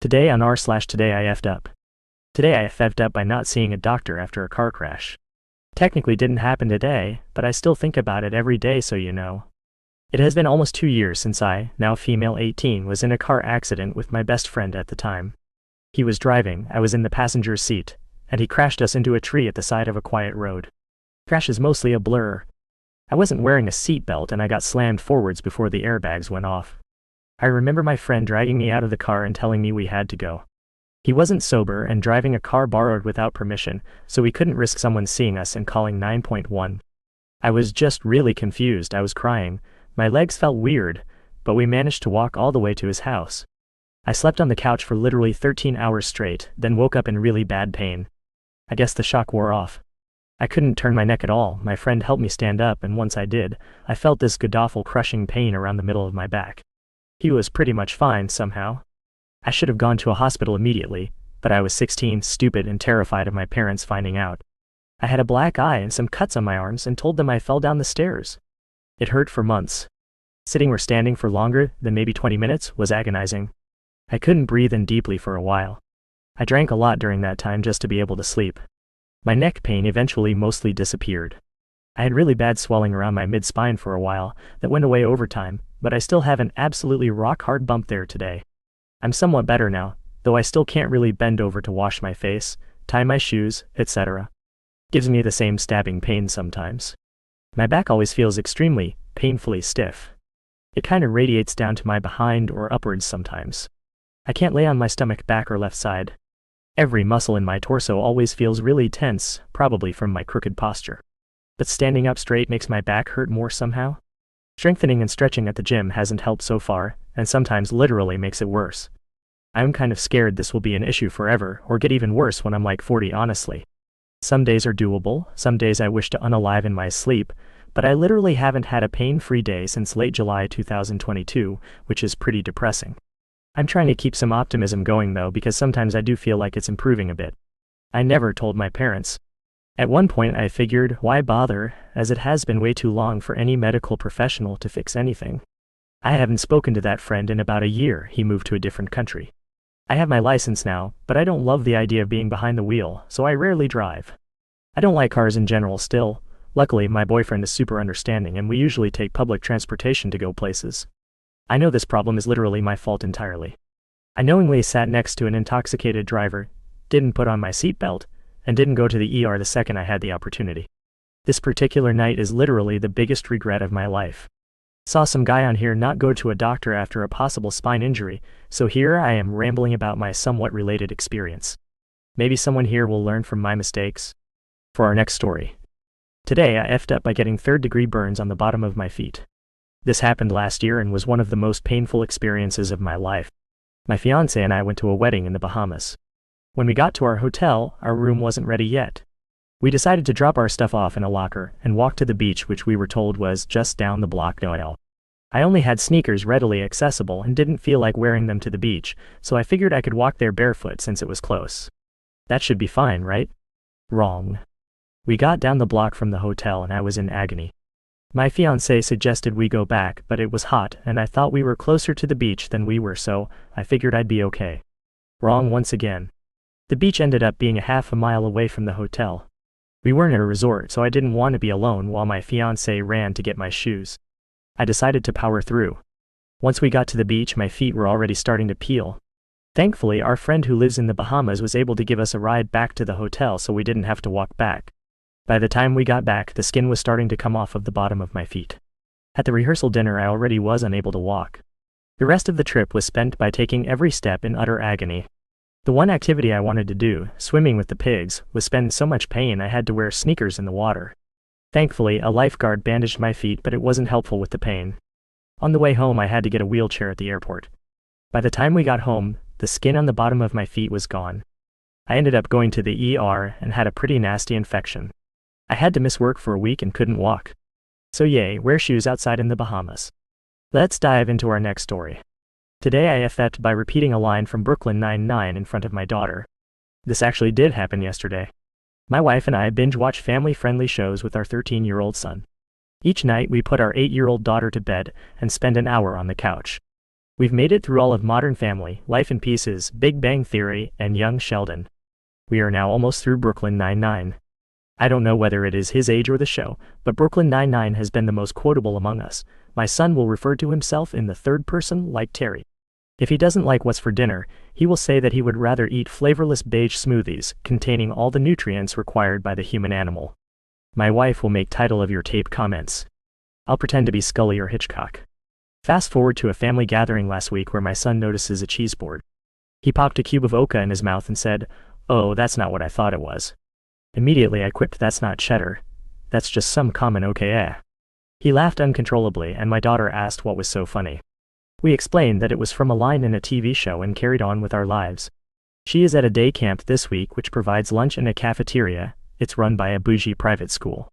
Today on r/today I effed up. Today I effed up by not seeing a doctor after a car crash. Technically didn't happen today, but I still think about it every day, so you know. It has been almost 2 years since I, now female 18, was in a car accident with my best friend at the time. He was driving, I was in the passenger's seat, and he crashed us into a tree at the side of a quiet road. Crash is mostly a blur. I wasn't wearing a seatbelt and I got slammed forwards before the airbags went off. I remember my friend dragging me out of the car and telling me we had to go. He wasn't sober and driving a car borrowed without permission, so we couldn't risk someone seeing us and calling 911. I was just really confused. I was crying. My legs felt weird, but we managed to walk all the way to his house. I slept on the couch for literally 13 hours straight, then woke up in really bad pain. I guess the shock wore off. I couldn't turn my neck at all. My friend helped me stand up, and once I did, I felt this god-awful crushing pain around the middle of my back. He was pretty much fine somehow. I should have gone to a hospital immediately, but I was 16, stupid, and terrified of my parents finding out. I had a black eye and some cuts on my arms and told them I fell down the stairs. It hurt for months. Sitting or standing for longer than maybe 20 minutes was agonizing. I couldn't breathe in deeply for a while. I drank a lot during that time just to be able to sleep. My neck pain eventually mostly disappeared. I had really bad swelling around my mid-spine for a while that went away over time, but I still have an absolutely rock-hard bump there today. I'm somewhat better now, though I still can't really bend over to wash my face, tie my shoes, etc. Gives me the same stabbing pain sometimes. My back always feels extremely, painfully stiff. It kind of radiates down to my behind or upwards sometimes. I can't lay on my stomach, back, or left side. Every muscle in my torso always feels really tense, probably from my crooked posture. But standing up straight makes my back hurt more somehow. Strengthening and stretching at the gym hasn't helped so far, and sometimes literally makes it worse. I'm kind of scared this will be an issue forever, or get even worse when I'm like 40, honestly. Some days are doable, some days I wish to unalive in my sleep, but I literally haven't had a pain-free day since late July 2022, which is pretty depressing. I'm trying to keep some optimism going though, because sometimes I do feel like it's improving a bit. I never told my parents. At one point I figured, why bother, as it has been way too long for any medical professional to fix anything. I haven't spoken to that friend in about a year. He moved to a different country. I have my license now, but I don't love the idea of being behind the wheel, so I rarely drive. I don't like cars in general still. Luckily, my boyfriend is super understanding and we usually take public transportation to go places. I know this problem is literally my fault entirely. I knowingly sat next to an intoxicated driver, didn't put on my seatbelt, and didn't go to the ER the second I had the opportunity. This particular night is literally the biggest regret of my life. Saw some guy on here not go to a doctor after a possible spine injury, so here I am rambling about my somewhat related experience. Maybe someone here will learn from my mistakes. For our next story. Today I effed up by getting third-degree burns on the bottom of my feet. This happened last year and was one of the most painful experiences of my life. My fiancé and I went to a wedding in the Bahamas. When we got to our hotel, our room wasn't ready yet. We decided to drop our stuff off in a locker and walk to the beach, which we were told was just down the block. I only had sneakers readily accessible and didn't feel like wearing them to the beach, so I figured I could walk there barefoot since it was close. That should be fine, right? Wrong. We got down the block from the hotel and I was in agony. My fiancé suggested we go back, but it was hot and I thought we were closer to the beach than we were, so I figured I'd be okay. Wrong once again. The beach ended up being a half a mile away from the hotel. We weren't at a resort, so I didn't want to be alone while my fiancé ran to get my shoes. I decided to power through. Once we got to the beach, my feet were already starting to peel. Thankfully, our friend who lives in the Bahamas was able to give us a ride back to the hotel so we didn't have to walk back. By the time we got back, the skin was starting to come off of the bottom of my feet. At the rehearsal dinner, I already was unable to walk. The rest of the trip was spent by taking every step in utter agony. The one activity I wanted to do, swimming with the pigs, was spend so much pain I had to wear sneakers in the water. Thankfully, a lifeguard bandaged my feet, but it wasn't helpful with the pain. On the way home, I had to get a wheelchair at the airport. By the time we got home, the skin on the bottom of my feet was gone. I ended up going to the ER and had a pretty nasty infection. I had to miss work for a week and couldn't walk. So yay, wear shoes outside in the Bahamas. Let's dive into our next story. Today I effed by repeating a line from Brooklyn Nine-Nine in front of my daughter. This actually did happen yesterday. My wife and I binge-watch family-friendly shows with our 13-year-old son. Each night we put our 8-year-old daughter to bed and spend an hour on the couch. We've made it through all of Modern Family, Life in Pieces, Big Bang Theory, and Young Sheldon. We are now almost through Brooklyn Nine-Nine. I don't know whether it is his age or the show, but Brooklyn Nine-Nine has been the most quotable among us. My son will refer to himself in the third person like Terry. If he doesn't like what's for dinner, he will say that he would rather eat flavorless beige smoothies containing all the nutrients required by the human animal. My wife will make title of your tape comments. I'll pretend to be Scully or Hitchcock. Fast forward to a family gathering last week where my son notices a cheese board. He popped a cube of Oka in his mouth and said, "Oh, that's not what I thought it was." Immediately I quipped, "That's not cheddar. That's just some common Oka." He laughed uncontrollably and my daughter asked what was so funny. We explained that it was from a line in a TV show and carried on with our lives. She is at a day camp this week which provides lunch in a cafeteria. It's run by a bougie private school.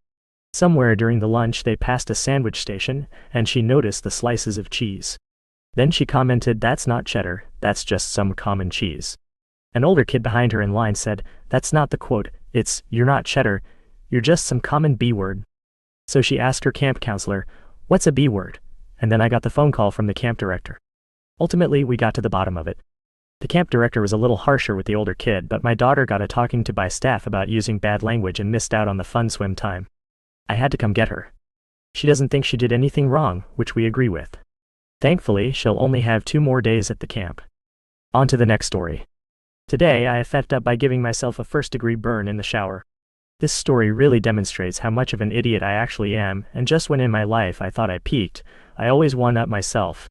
Somewhere during the lunch they passed a sandwich station and she noticed the slices of cheese. Then she commented, "That's not cheddar, that's just some common cheese." An older kid behind her in line said, "That's not the quote, it's, you're not cheddar, you're just some common B word." So she asked her camp counselor, "What's a B word?" And then I got the phone call from the camp director. Ultimately, we got to the bottom of it. The camp director was a little harsher with the older kid, but my daughter got a talking to by staff about using bad language and missed out on the fun swim time. I had to come get her. She doesn't think she did anything wrong, which we agree with. Thankfully, she'll only have 2 more days at the camp. On to the next story. Today, I effed up by giving myself a first-degree burn in the shower. This story really demonstrates how much of an idiot I actually am, and just when in my life I thought I peaked, I always one-up myself.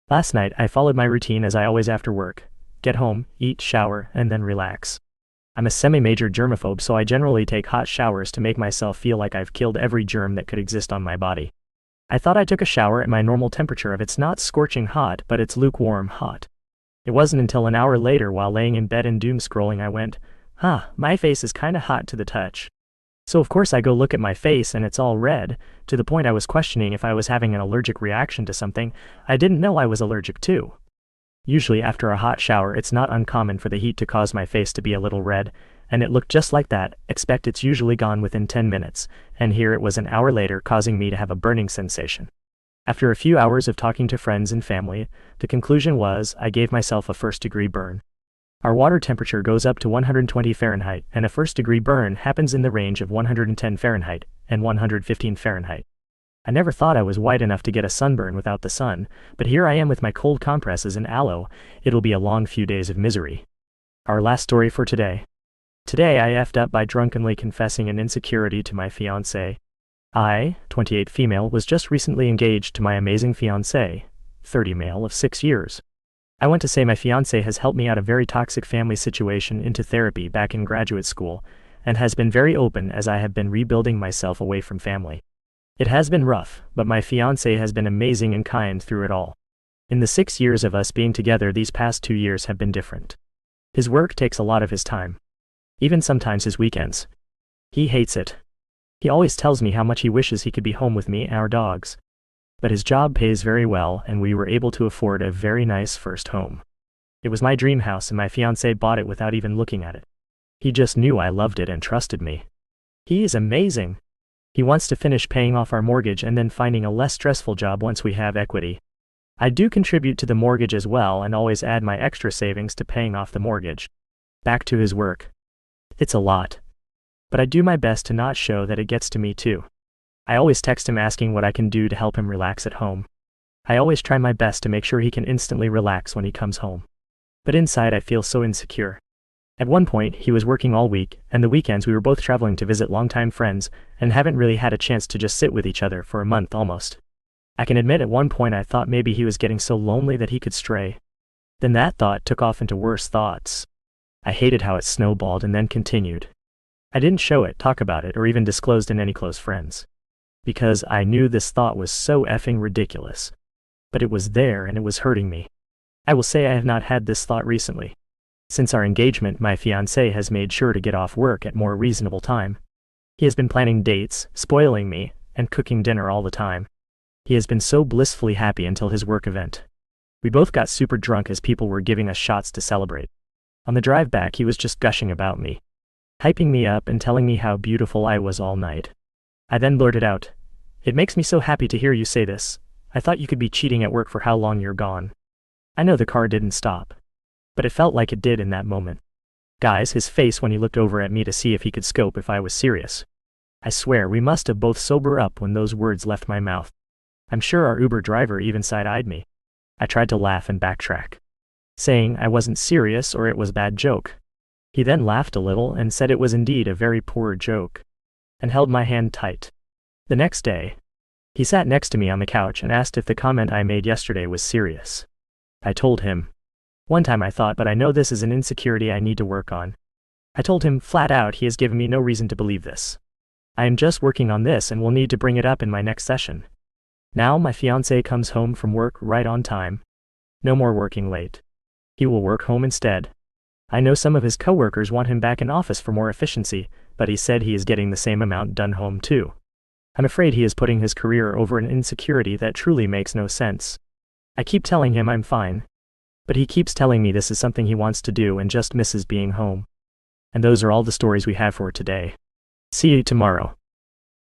Last night, I followed my routine as I always after work. Get home, eat, shower, and then relax. I'm a semi-major germaphobe, so I generally take hot showers to make myself feel like I've killed every germ that could exist on my body. I thought I took a shower at my normal temperature of it's not scorching hot, but it's lukewarm hot. It wasn't until an hour later while laying in bed and doom scrolling I went, my face is kinda hot to the touch. So of course I go look at my face and it's all red, to the point I was questioning if I was having an allergic reaction to something I didn't know I was allergic to. Usually after a hot shower it's not uncommon for the heat to cause my face to be a little red, and it looked just like that, except it's usually gone within 10 minutes, and here it was an hour later causing me to have a burning sensation. After a few hours of talking to friends and family, the conclusion was I gave myself a first-degree burn. Our water temperature goes up to 120 Fahrenheit, and a first-degree burn happens in the range of 110 Fahrenheit and 115 Fahrenheit. I never thought I was white enough to get a sunburn without the sun, but here I am with my cold compresses and aloe. It'll be a long few days of misery. Our last story for today. Today I effed up by drunkenly confessing an insecurity to my fiancé. I, 28 female, was just recently engaged to my amazing fiancé, 30 male of 6 years. I want to say my fiancé has helped me out of a very toxic family situation into therapy back in graduate school, and has been very open as I have been rebuilding myself away from family. It has been rough, but my fiancé has been amazing and kind through it all. In the 6 years of us being together, these past 2 years have been different. His work takes a lot of his time. Even sometimes his weekends. He hates it. He always tells me how much he wishes he could be home with me and our dogs. But his job pays very well and we were able to afford a very nice first home. It was my dream house and my fiancé bought it without even looking at it. He just knew I loved it and trusted me. He is amazing. He wants to finish paying off our mortgage and then finding a less stressful job once we have equity. I do contribute to the mortgage as well and always add my extra savings to paying off the mortgage. Back to his work. It's a lot. But I do my best to not show that it gets to me too. I always text him asking what I can do to help him relax at home. I always try my best to make sure he can instantly relax when he comes home. But inside I feel so insecure. At one point, he was working all week, and the weekends we were both traveling to visit longtime friends, and haven't really had a chance to just sit with each other for a month almost. I can admit at one point I thought maybe he was getting so lonely that he could stray. Then that thought took off into worse thoughts. I hated how it snowballed and then continued. I didn't show it, talk about it, or even disclosed in any close friends. Because I knew this thought was so effing ridiculous. But it was there and it was hurting me. I will say I have not had this thought recently. Since our engagement, my fiancé has made sure to get off work at more reasonable time. He has been planning dates, spoiling me, and cooking dinner all the time. He has been so blissfully happy until his work event. We both got super drunk as people were giving us shots to celebrate. On the drive back he was just gushing about me, hyping me up and telling me how beautiful I was all night. I then blurted out, "It makes me so happy to hear you say this. I thought you could be cheating at work for how long you're gone." I know the car didn't stop, but it felt like it did in that moment. Guys, his face when he looked over at me to see if he could scope if I was serious. I swear we must have both sobered up when those words left my mouth. I'm sure our Uber driver even side-eyed me. I tried to laugh and backtrack, saying I wasn't serious or it was a bad joke. He then laughed a little and said it was indeed a very poor joke, and held my hand tight. The next day, he sat next to me on the couch and asked if the comment I made yesterday was serious. I told him. One time I thought, but I know this is an insecurity I need to work on. I told him flat out he has given me no reason to believe this. I am just working on this and will need to bring it up in my next session. Now my fiancé comes home from work right on time. No more working late. He will work home instead. I know some of his coworkers want him back in office for more efficiency, but he said he is getting the same amount done home too. I'm afraid he is putting his career over an insecurity that truly makes no sense. I keep telling him I'm fine, but he keeps telling me this is something he wants to do and just misses being home. And those are all the stories we have for today. See you tomorrow.